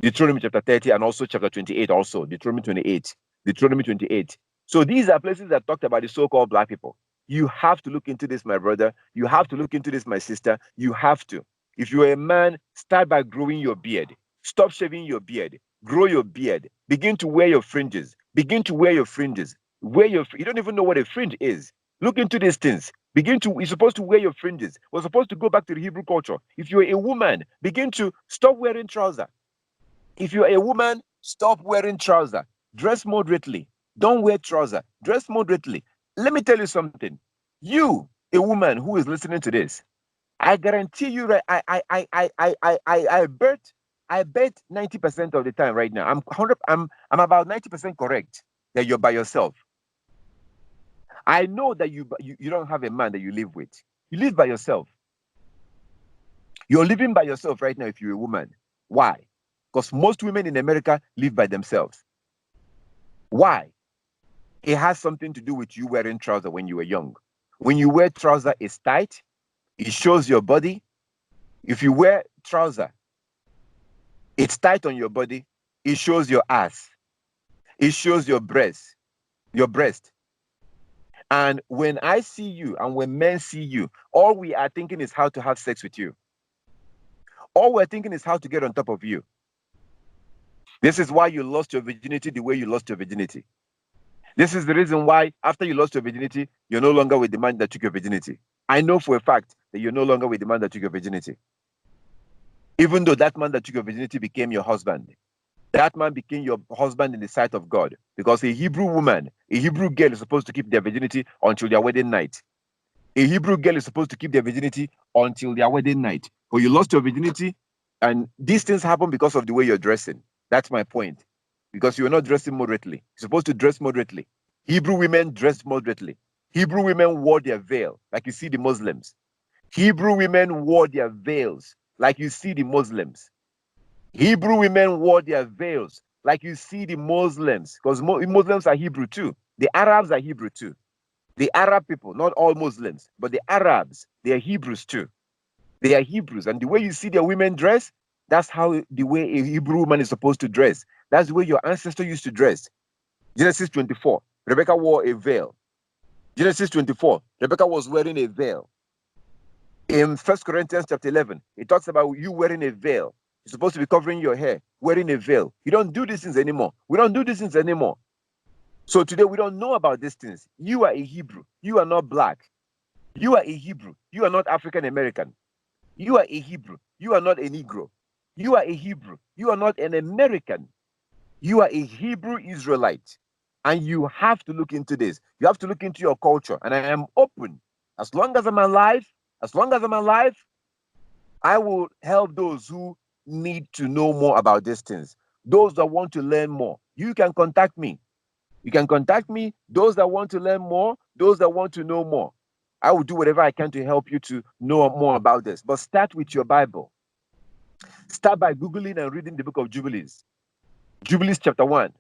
Deuteronomy chapter 30, and also chapter 28 also, Deuteronomy 28, Deuteronomy 28. So these are places that talked about the so-called black people. You have to look into this, my brother. You have to look into this, my sister. You have to. If you're a man, start by growing your beard. Stop shaving your beard. Grow your beard. Begin to wear your fringes. Begin to wear your fringes. You don't even know what a fringe is. Look into these things. You're supposed to wear your fringes. We're supposed to go back to the Hebrew culture. If you're a woman, begin to stop wearing trousers. If you're a woman, stop wearing trousers. Dress moderately. Don't wear trousers. Dress moderately. Let me tell you something. You, a woman who is listening to this, I guarantee you, right? I bet 90% of the time right now. I'm about 90% correct that you're by yourself. I know that you don't have a man that you live with. You live by yourself. You're living by yourself right now if you're a woman. Why? Because most women in America live by themselves. Why? It has something to do with you wearing trousers when you were young. When you wear trousers, it's tight. It shows your body. If you wear trousers, it's tight on your body. It shows your ass. It shows your breast. And when I see you and when men see you, all we are thinking is how to have sex with you. All we're thinking is how to get on top of you. This is why you lost your virginity the way you lost your virginity. This is the reason why after you lost your virginity, you're no longer with the man that took your virginity. I know for a fact that you're no longer with the man that took your virginity. Even though that man that took your virginity became your husband. That man became your husband in the sight of God. Because a Hebrew woman, a Hebrew girl is supposed to keep their virginity until their wedding night. A Hebrew girl is supposed to keep their virginity until their wedding night. But you lost your virginity, and these things happen because of the way you're dressing. That's my point. Because you're not dressing moderately. You're supposed to dress moderately. Hebrew women dressed moderately. Hebrew women wore their veil, like you see the Muslims. Hebrew women wore their veils, like you see the Muslims. Hebrew women wore their veils, like you see the Muslims, because Muslims are Hebrew too. The Arabs are Hebrew too. The Arab people, not all Muslims, but the Arabs, they are Hebrews too. They are Hebrews. And the way you see their women dress, that's how the way a Hebrew woman is supposed to dress. That's the way your ancestors used to dress. Genesis 24, Rebecca wore a veil. Genesis 24, Rebecca was wearing a veil. In 1 Corinthians chapter 11, it talks about you wearing a veil. You're supposed to be covering your hair, wearing a veil. You don't do these things anymore. We don't do these things anymore. So today we don't know about these things. You are a Hebrew. You are not black. You are a Hebrew. You are not African American. You are a Hebrew. You are not a Negro. You are a Hebrew. You are not an American. You are a Hebrew Israelite. And you have to look into this. You have to look into your culture. And I am open. As long as I'm alive, I will help those who need to know more about these things. Those that want to learn more, you can contact me. You can contact me. Those that want to learn more, those that want to know more. I will do whatever I can to help you to know more about this. But start with your Bible. Start by Googling and reading the book of Jubilees. Jubilees chapter 1.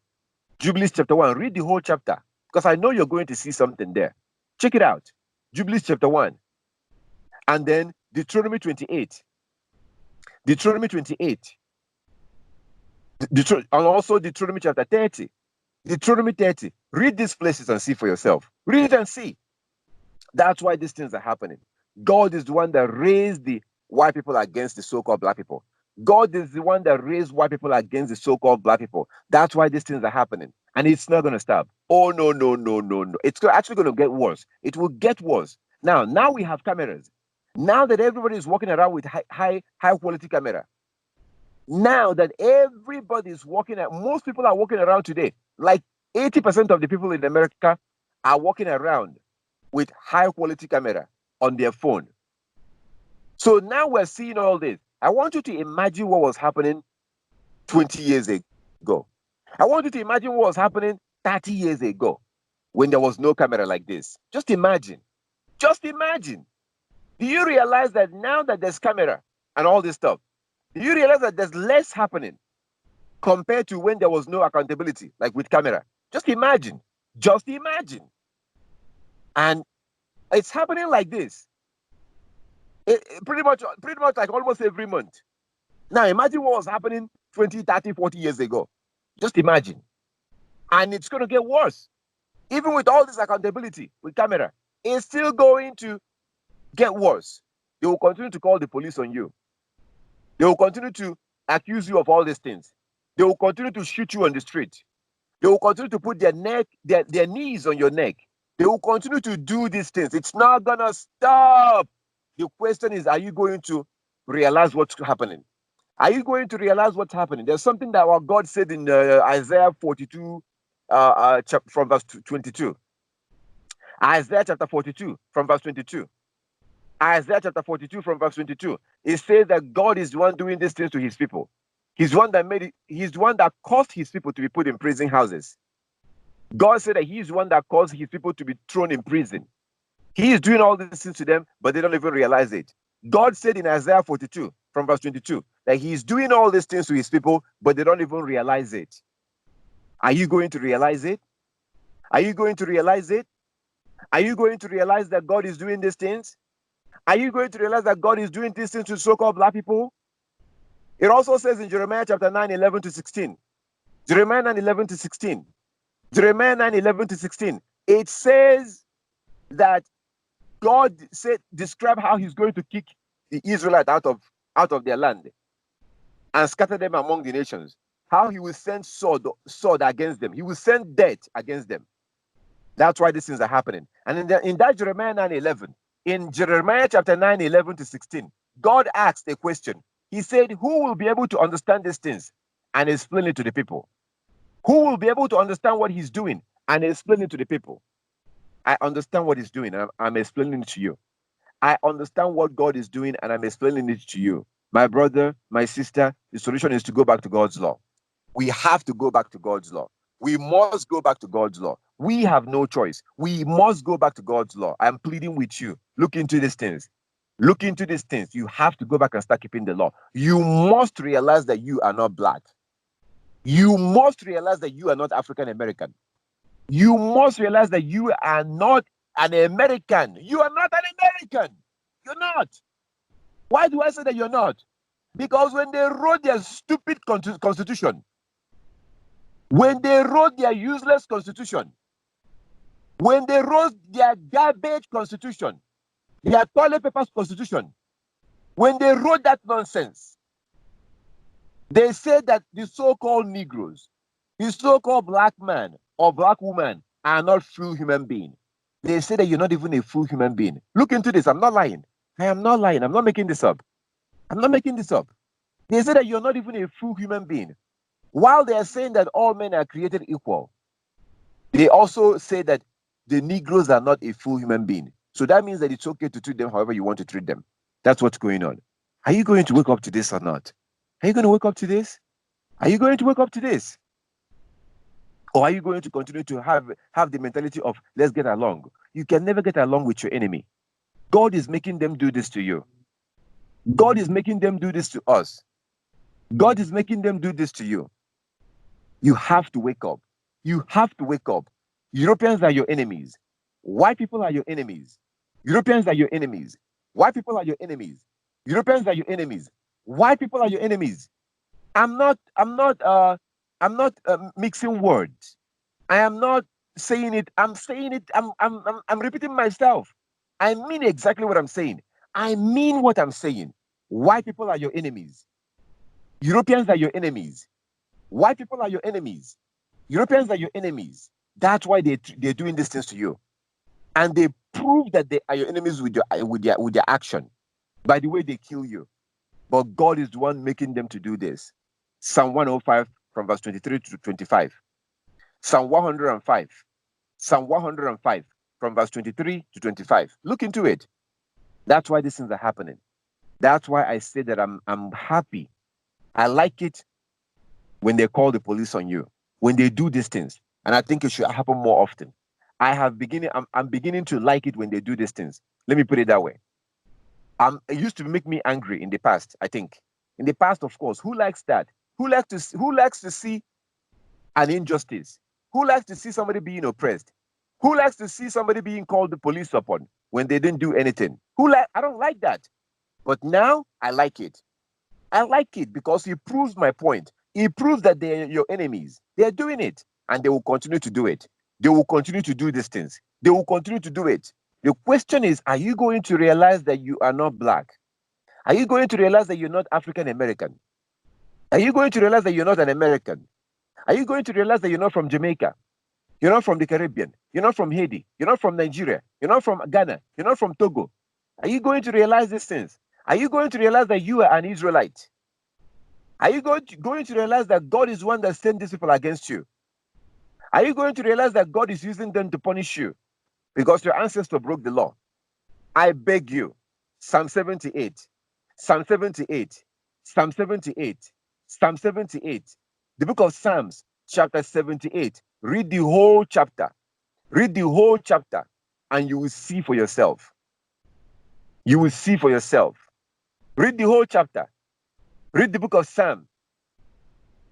Jubilees chapter 1. Read the whole chapter because I know you're going to see something there. Check it out. Jubilees chapter 1. And then Deuteronomy 28. Deuteronomy 28. And also Deuteronomy chapter 30. Deuteronomy 30. Read these places and see for yourself. Read it and see. That's why these things are happening. God is the one that raised the white people against the so-called black people. God is the one that raised white people against the so-called black people. That's why these things are happening. And it's not going to stop. Oh, no, no, no, no, no. It's actually going to get worse. It will get worse. Now we have cameras. Now that everybody is walking around with high quality camera. Now that everybody is most people are walking around today. Like 80% of the people in America are walking around with high quality camera on their phone. So now we're seeing all this. I want you to imagine what was happening 20 years ago. I want you to imagine what was happening 30 years ago when there was no camera like this. Just imagine. Just imagine. Do you realize that now that there's camera and all this stuff, do you realize that there's less happening compared to when there was no accountability, like with camera? Just imagine. Just imagine. And it's happening like this. Pretty much like almost every month. Now imagine what was happening 20, 30, 40 years ago. Just imagine. And it's going to get worse. Even with all this accountability with camera, it's still going to get worse. They will continue to call the police on you. They will continue to accuse you of all these things. They will continue to shoot you on the street. They will continue to put their knees on your neck. They will continue to do these things. It's not going to stop. The question is, are you going to realize what's happening? Are you going to realize what's happening? There's something that our God said in Isaiah 42 from verse 22. Isaiah chapter 42 from verse 22. Isaiah chapter 42 from verse 22. It says that God is the one doing these things to his people. He's the one that made it. He's the one that caused his people to be put in prison houses. God said that he's the one that caused his people to be thrown in prison. He is doing all these things to them, but they don't even realize it. God said in Isaiah 42 from verse 22 that he's doing all these things to his people, but they don't even realize it. Are you going to realize it? Are you going to realize it? Are you going to realize that God is doing these things? Are you going to realize that God is doing these things to so-called black people? It also says in Jeremiah chapter 9, 11 to 16. Jeremiah 9, 11 to 16. Jeremiah 9, 11 to 16. It says that God describe how he's going to kick the Israelites out of their land and scatter them among the nations. How he will send sword against them. He will send death against them. That's why these things are happening. And in that Jeremiah 9, 11, in Jeremiah chapter 9, 11 to 16, God asked a question. He said, who will be able to understand these things and explain it to the people? Who will be able to understand what he's doing and explain it to the people? I understand what he's doing, and I'm explaining it to you. I understand what God is doing, and I'm explaining it to you. My brother, my sister, the solution is to go back to God's law. We have to go back to God's law. We must go back to God's law. We have no choice. We must go back to God's law. I'm pleading with you. Look into these things. Look into these things. You have to go back and start keeping the law. You must realize that you are not black. You must realize that you are not African American. You must realize that you are not an American. You are not an American. You're not. Why do I say that you're not? Because when they wrote their stupid constitution, when they wrote their useless constitution, when they wrote their garbage constitution, their toilet papers constitution, when they wrote that nonsense, they said that the so-called Negroes, the so-called black man or black woman are not full human being. They say that you're not even a full human being. Look into this. I'm not lying. I am not lying. I'm not making this up. I'm not making this up. They say that you're not even a full human being. While they are saying that all men are created equal, they also say that the Negroes are not a full human being. So that means that it's okay to treat them however you want to treat them. That's what's going on. Are you going to wake up to this or not? Are you going to wake up to this? Are you going to wake up to this? Or are you going to continue to have the mentality of let's get along? You can never get along with your enemy. God is making them do this to you. God is making them do this to us. God is making them do this to you. You have to wake up. You have to wake up. Europeans are your enemies. White people are your enemies. Europeans are your enemies. White people are your enemies. Europeans are your enemies. White people are your enemies. I'm not mixing words. I am not saying it. I'm saying it. I'm repeating myself. I mean exactly what I'm saying. I mean what I'm saying. White people are your enemies. Europeans are your enemies. White people are your enemies. Europeans are your enemies. That's why they're doing these things to you. And they prove that they are your enemies with their action. By the way they kill you. But God is the one making them to do this. Psalm 105 from verse 23 to 25. Psalm 105. Psalm 105 from verse 23 to 25. Look into it. That's why these things are happening. That's why I say that I'm happy. I like it when they call the police on you, when they do these things. And I think it should happen more often. I'm beginning to like it when they do these things. Let me put it that way. It used to make me angry in the past, I think. In the past, of course, who likes that? Who likes to see an injustice? Who likes to see somebody being oppressed? Who likes to see somebody being called the police upon when they didn't do anything? I don't like that. But now I like it. I like it because it proves my point. It proves that they're your enemies. They're doing it and they will continue to do it. They will continue to do these things. They will continue to do it. The question is, are you going to realize that you are not black? Are you going to realize that you're not African American? Are you going to realize that you're not an American? Are you going to realize that you're not from Jamaica? You're not from the Caribbean. You're not from Haiti. You're not from Nigeria. You're not from Ghana. You're not from Togo. Are you going to realize these things? Are you going to realize that you are an Israelite? Are you going to realize that God is one that sent these people against you? Are you going to realize that God is using them to punish you because your ancestor broke the law? I beg you, Psalm 78, Psalm 78, Psalm 78, Psalm 78, the book of Psalms, chapter 78. Read the whole chapter. Read the whole chapter and you will see for yourself. You will see for yourself. Read the whole chapter. Read the book of Psalm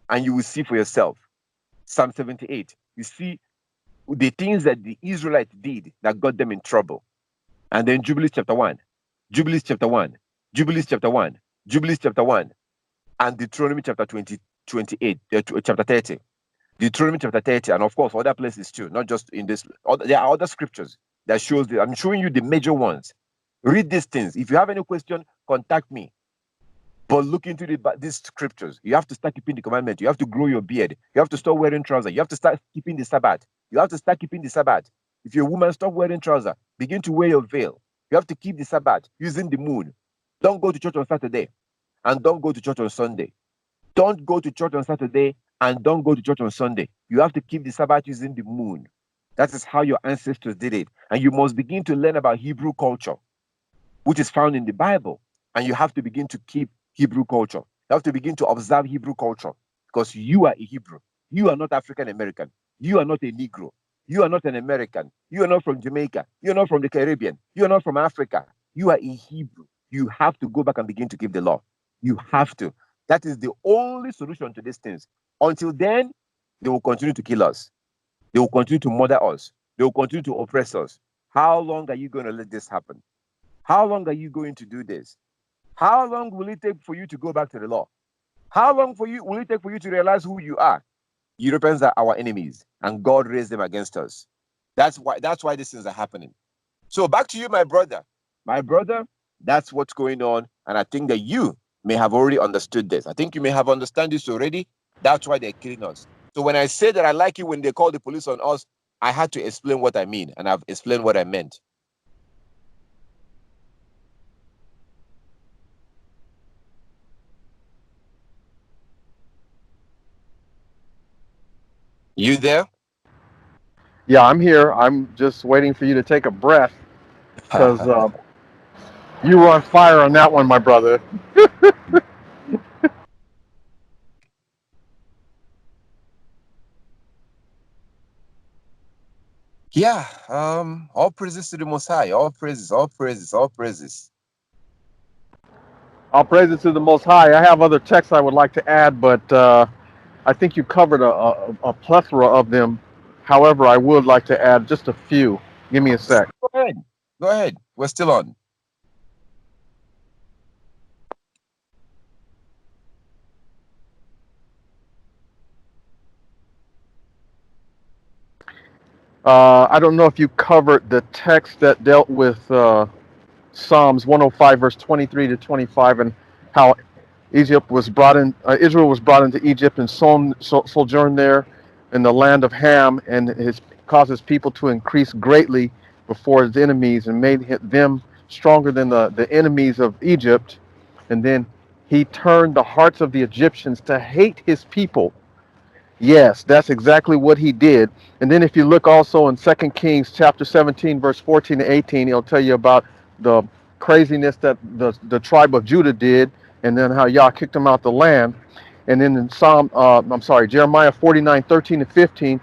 and you will see for yourself. Psalm 78. You see the things that the Israelites did that got them in trouble. And then Jubilees chapter 1, Jubilees chapter 1, Jubilees chapter 1, Jubilees chapter 1, and Deuteronomy chapter 28, chapter 30. Deuteronomy chapter 30, and of course, other places too, not just in this. There are other scriptures that shows I'm showing you the major ones. Read these things. If you have any question, contact me. But look into these scriptures. You have to start keeping the commandment. You have to grow your beard. You have to stop wearing trousers. You have to start keeping the Sabbath. You have to start keeping the Sabbath. If you're a woman, stop wearing trousers. Begin to wear your veil. You have to keep the Sabbath using the moon. Don't go to church on Saturday and don't go to church on Sunday. Don't go to church on Saturday and don't go to church on Sunday. You have to keep the Sabbath using the moon. That is how your ancestors did it. And you must begin to learn about Hebrew culture, which is found in the Bible. And you have to begin to keep Hebrew culture. You have to begin to observe Hebrew culture because you are a Hebrew. You are not African American. You are not a Negro. You are not an American. You are not from Jamaica. You are not from the Caribbean. You are not from Africa. You are a Hebrew. You have to go back and begin to keep the law. You have to. That is the only solution to these things. Until then, they will continue to kill us. They will continue to murder us. They will continue to oppress us. How long are you going to let this happen? How long are you going to do this? How long will it take for you to go back to the law? How long will it take for you to realize who you are? Europeans are our enemies, and God raised them against us. That's why these things are happening. So back to you, my brother. My brother, that's what's going on, and I think that you may have already understood this. I think you may have understood this already. That's why they're killing us. So when I say that I like it when they call the police on us, I had to explain what I mean, and I've explained what I meant. You there? Yeah, I'm here. I'm just waiting for you to take a breath because you were on fire on that one, my brother. Yeah. All praises to the Most High. All praises. All praises. All praises. All praises to the Most High. I have other texts I would like to add, but I think you covered a plethora of them. However, I would like to add just a few. Give me a sec. Go ahead. Go ahead. We're still on. I don't know if you covered the text that dealt with Psalms 105, verse 23 to 25, and how Egypt was brought in. Israel was brought into Egypt and sojourned there in the land of Ham, and his caused his people to increase greatly before his enemies, and made them stronger than the enemies of Egypt. And then he turned the hearts of the Egyptians to hate his people. Yes, that's exactly what he did. And then if you look also in 2 Kings chapter 17, verse 14 to 18, it'll tell you about the craziness that the tribe of Judah did, and then how Yah kicked them out the land. And then in Jeremiah 49, 13 to 15,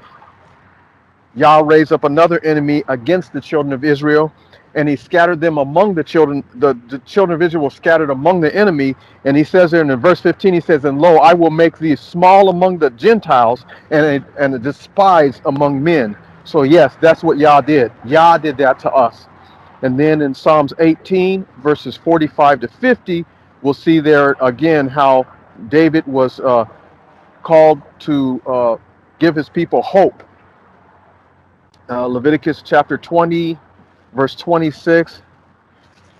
Yah raised up another enemy against the children of Israel, and he scattered them among the children. The children of Israel were scattered among the enemy. And he says there in verse 15, he says, "And lo, I will make thee small among the Gentiles, and a despised among men." So yes, that's what Yah did. Yah did that to us. And then in Psalms 18, verses 45 to 50, we'll see there again how David was called to give his people hope. Leviticus chapter 20, verse 26,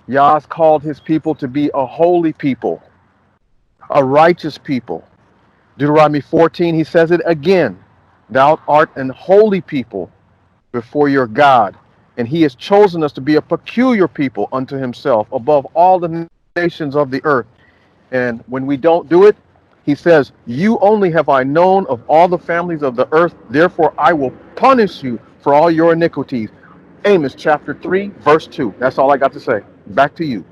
Yah's called his people to be a holy people, a righteous people. Deuteronomy 14, he says it again. Thou art an holy people before your God, and he has chosen us to be a peculiar people unto himself above all the nations of the earth. And when we don't do it, he says, "You only have I known of all the families of the earth, therefore I will punish you for all your iniquities." Amos chapter 3, verse 2. That's all I got to say. Back to you.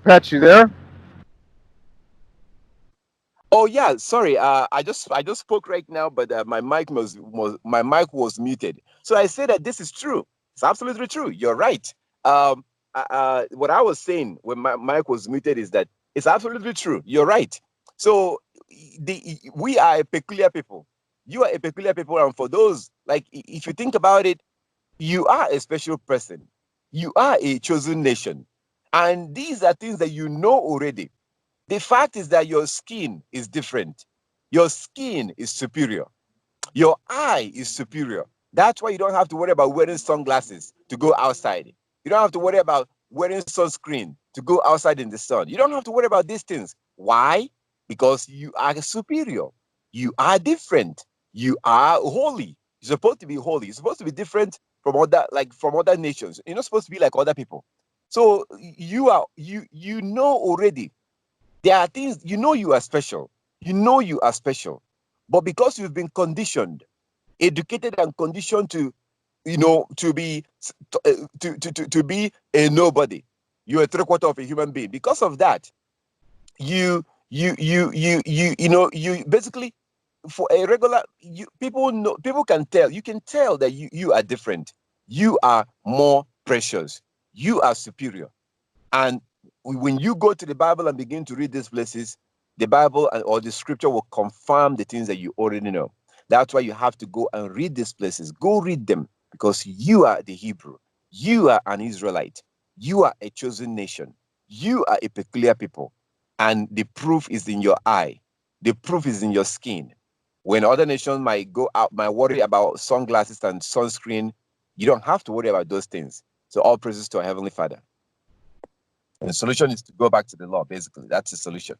Pat, you there? Oh yeah, sorry. I just spoke right now, but my mic was muted. So I say that this is true. It's absolutely true. You're right. What I was saying when my mic was muted is that it's absolutely true. You're right. So we are a peculiar people. You are a peculiar people, and for those like if you think about it, you are a special person. You are a chosen nation, and these are things that you know already. The fact is that your skin is different. Your skin is superior. Your eye is superior. That's why you don't have to worry about wearing sunglasses to go outside. You don't have to worry about wearing sunscreen to go outside in the sun. You don't have to worry about these things. Why? Because you are superior. You are different. You are holy. You're supposed to be holy. You're supposed to be different from other nations. You're not supposed to be like other people. So you know already there are things you know you are special. You know you are special. But because you've been conditioned, educated and conditioned to, to be to be a nobody. You're a three-quarter of a human being. Because of that, you basically for a regular people can tell. You can tell that you are different. You are more precious. You are superior. And when you go to the Bible and begin to read these places, the Bible or the scripture will confirm the things that you already know. That's why you have to go and read these places. Go read them, because you are the Hebrew. You are an Israelite. You are a chosen nation. You are a peculiar people. And the proof is in your eye. The proof is in your skin. When other nations might go out, might worry about sunglasses and sunscreen, you don't have to worry about those things. So all praises to our Heavenly Father. And the solution is to go back to the law, basically. That's the solution.